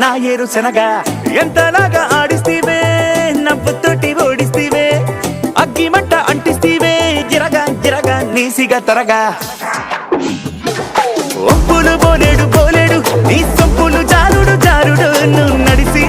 నా ఏరు శనగా ఎంతలాగా ఆడిస్తీవే నవ్వుతోటి ఓడిస్తీవే అగ్గి మంట అంటిస్తీవే గిరగా గిరగా నీసిగా తరగా ఒప్పులు బోలేడు బోలేడు నీ సొంపులు జారుడు జారుడు నువ్వు నడిసి